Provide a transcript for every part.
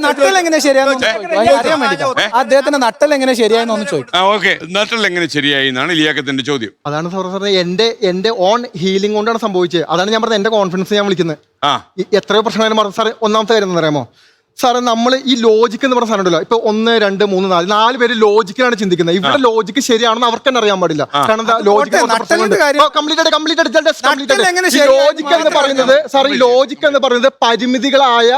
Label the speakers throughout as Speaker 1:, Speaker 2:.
Speaker 1: നട്ടൽ എങ്ങനെ ശരിയായെന്ന് അദ്ദേഹത്തിന്റെ നട്ടൽ എങ്ങനെ ശരിയായെന്ന് ഒന്ന് ചോദിക്കും.
Speaker 2: ഓക്കെ, നട്ടൽ എങ്ങനെ ശരിയായി എന്നാണ് ലിയാഖത്തിന്റെ ചോദ്യം.
Speaker 3: അതാണ് സാറേ എന്റെ ഓൺ ഹീലിംഗ് കൊണ്ടാണ് സംഭവിച്ചത്. അതാണ് ഞാൻ പറഞ്ഞത്, എന്റെ കോൺഫിഡൻസ് ഞാൻ വിളിക്കുന്നത്. എത്രയോ പ്രശ്നമായാലും പറഞ്ഞു സാറേ. ഒന്നാമത്തെ കാര്യം എന്ന് പറയാമോ സാറേ, നമ്മൾ ഈ ലോജിക്ക് എന്ന് പറഞ്ഞ സാധനം ഉണ്ടല്ലോ, ഇപ്പൊ 1, 2, 3, 4 പേര് ലോജിക്കിലാണ് ചിന്തിക്കുന്നത്. ഇവിടെ ലോജിക്ക് ശരിയാണെന്ന് അവർക്ക് തന്നെ അറിയാൻ പാടില്ല. കാരണം എന്താ ലോജിക്ക് ലോജിക്ക് എന്ന് പറയുന്നത് പരിമിതികളായ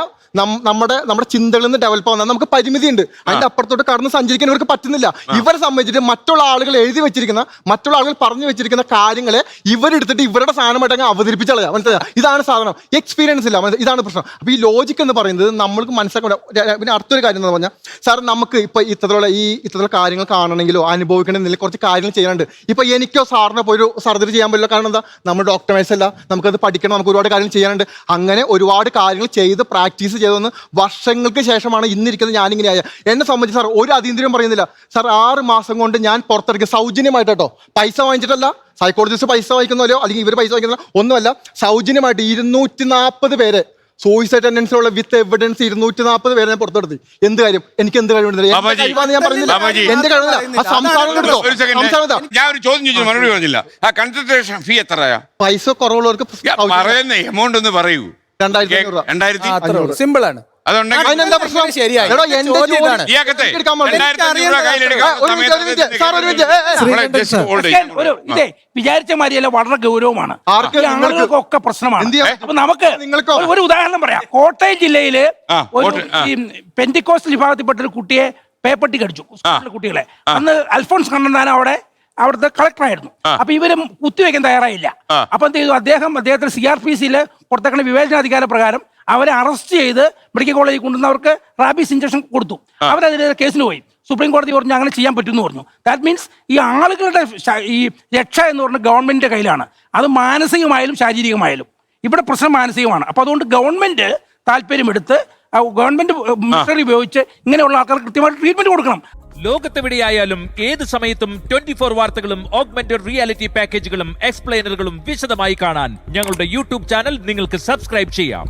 Speaker 3: നമ്മുടെ ചിന്തകളിൽ നിന്ന് ഡെവലപ്പ് ആവുന്ന നമുക്ക് പരിമിതി ഉണ്ട്. അതിന്റെ അപ്പുറത്തോട്ട് കടന്ന് സഞ്ചരിക്കാൻ ഇവർക്ക് പറ്റുന്നില്ല. ഇവരെ സംബന്ധിച്ചിട്ട് മറ്റുള്ള ആളുകൾ എഴുതി വെച്ചിരിക്കുന്ന, മറ്റുള്ള ആളുകൾ പറഞ്ഞു വെച്ചിരിക്കുന്ന കാര്യങ്ങളെ ഇവരെടുത്തിട്ട് ഇവരുടെ സാധനമായിട്ട് അങ്ങ് അവതരിപ്പിച്ച് കളയാം. മനസ്സിലായി? ഇതാണ് സാധനം. എക്സ്പീരിയൻസ് ഇല്ല, ഇതാണ് പ്രശ്നം. അപ്പൊ ഈ ലോജിക്ക് എന്ന് പറയുന്നത് നമ്മൾക്ക് മനസ്സിലാക്കാൻ. പിന്നെ അടുത്തൊരു കാര്യം എന്ന് പറഞ്ഞാൽ സാർ, നമുക്ക് ഇപ്പൊ ഇത്തരത്തിലുള്ള കാര്യങ്ങൾ കാണണമെങ്കിലോ അനുഭവിക്കണമെന്നില്ല കുറച്ച് കാര്യങ്ങൾ ചെയ്യാനുണ്ട്. ഇപ്പൊ എനിക്കോ സാറിനെ പോയി ഒരു സർജറി ചെയ്യാൻ പറ്റില്ല. കാരണം എന്താ, നമ്മൾ ഡോക്ടേഴ്സ് അല്ല, നമുക്കത് പഠിക്കണം, നമുക്ക് ഒരുപാട് കാര്യങ്ങൾ ചെയ്യാനുണ്ട്. അങ്ങനെ ഒരുപാട് കാര്യങ്ങൾ ചെയ്ത് പ്രാക്ടീസ് ചെയ്തൊന്ന് വർഷങ്ങൾക്ക് ശേഷമാണ് ഇന്നിരിക്കുന്നത് ഞാനിങ്ങനെയായ. എന്നെ സംബന്ധിച്ച് സാർ ഒരു അതീന്ദ്രിയം പറയുന്നില്ല സാർ. 6 മാസം കൊണ്ട് ഞാൻ പുറത്തിറക്കി സൗജന്യമായിട്ട് കേട്ടോ, പൈസ വാങ്ങിച്ചിട്ടല്ല. സൈക്കോളജിസ്റ്റ് പൈസ വാങ്ങിക്കുന്നല്ലോ അല്ലെങ്കിൽ ഇവർ പൈസ വാങ്ങിക്കുന്ന ഒന്നുമല്ല, സൗജന്യമായിട്ട് 240 പേരെ സൂയിസൈഡ് ടെൻഡൻസിയുള്ള വിത്ത് എവിഡൻസ് 240 പേരെ ഞാൻ പുറത്തെടുത്തി. എന്ത് കാര്യം? എനിക്ക് എന്ത് കഴിവുണ്ട്? ഞാൻ പറഞ്ഞില്ല എന്റെ കഴിവില്ല.
Speaker 2: ഞാൻ ഒരു ചോദ്യം ചോദിച്ചു, മറുപടി പറഞ്ഞില്ല. ആ കൺസൾട്ടേഷൻ ഫീ എത്രയാ?
Speaker 3: പൈസ കുറവുള്ളവർക്ക്
Speaker 2: പറയുന്ന എമൗണ്ട് ഒന്ന് പറയൂ.
Speaker 3: 2500.
Speaker 1: സിമ്പിൾ ആണ്.
Speaker 4: വിചാരിച്ച മാതിരിയല്ല, വളരെ ഗൗരവമാണ്. ആളുകൾക്കൊക്കെ പ്രശ്നമാണ്. അപ്പൊ നമുക്ക് ഒരു ഉദാഹരണം പറയാം. കോട്ടയം ജില്ലയില് ഒരു പെന്റിക്കോസ്റ്റൽ വിഭാഗത്തിൽപ്പെട്ട ഒരു കുട്ടിയെ പേപ്പട്ടി കടിച്ചു, കുട്ടികളെ. അന്ന് അൽഫോൺസ് കണ്ണന്താനം അവിടുത്തെ കളക്ടറായിരുന്നു. അപ്പൊ ഇവര് കുത്തിവെക്കാൻ തയ്യാറായില്ല. അപ്പൊ എന്ത് ചെയ്തു, അദ്ദേഹത്തിന് CRPC പുറത്തേക്കുന്ന വിവേചനാധികാര പ്രകാരം അവരെ അറസ്റ്റ് ചെയ്ത് മെഡിക്കൽ കോളേജിൽ കൊണ്ടുവന്നവർക്ക് റാബീസ് ഇഞ്ചക്ഷൻ കൊടുത്തു. അവരതിന് കേസിന് പോയി. സുപ്രീം കോടതി പറഞ്ഞു അങ്ങനെ ചെയ്യാൻ പറ്റുമെന്ന് പറഞ്ഞു. ദാറ്റ് മീൻസ് ഈ ആളുകളുടെ ഈ രക്ഷ എന്ന് പറഞ്ഞ ഗവൺമെന്റിന്റെ കയ്യിലാണ്. അത് മാനസികമായാലും ശാരീരികമായാലും. ഇവിടെ പ്രശ്നം മാനസികമാണ്. അപ്പൊ അതുകൊണ്ട് ഗവൺമെന്റ് താല്പര്യമെടുത്ത് ഗവൺമെന്റ് മിഷണറി ഉപയോഗിച്ച് ഇങ്ങനെയുള്ള ആൾക്കാർക്ക് കൃത്യമായിട്ട് ട്രീറ്റ്മെന്റ് കൊടുക്കണം.
Speaker 5: ലോകത്തെവിടെയായാലും ഏത് സമയത്തും 24 വാർത്തകളും ഓഗ്മെന്റഡ് റിയാലിറ്റി പാക്കേജുകളും എക്സ്പ്ലെയിനറുകളും വിശദമായി കാണാൻ ഞങ്ങളുടെ യൂട്യൂബ് ചാനൽ നിങ്ങൾക്ക് സബ്സ്ക്രൈബ് ചെയ്യാം.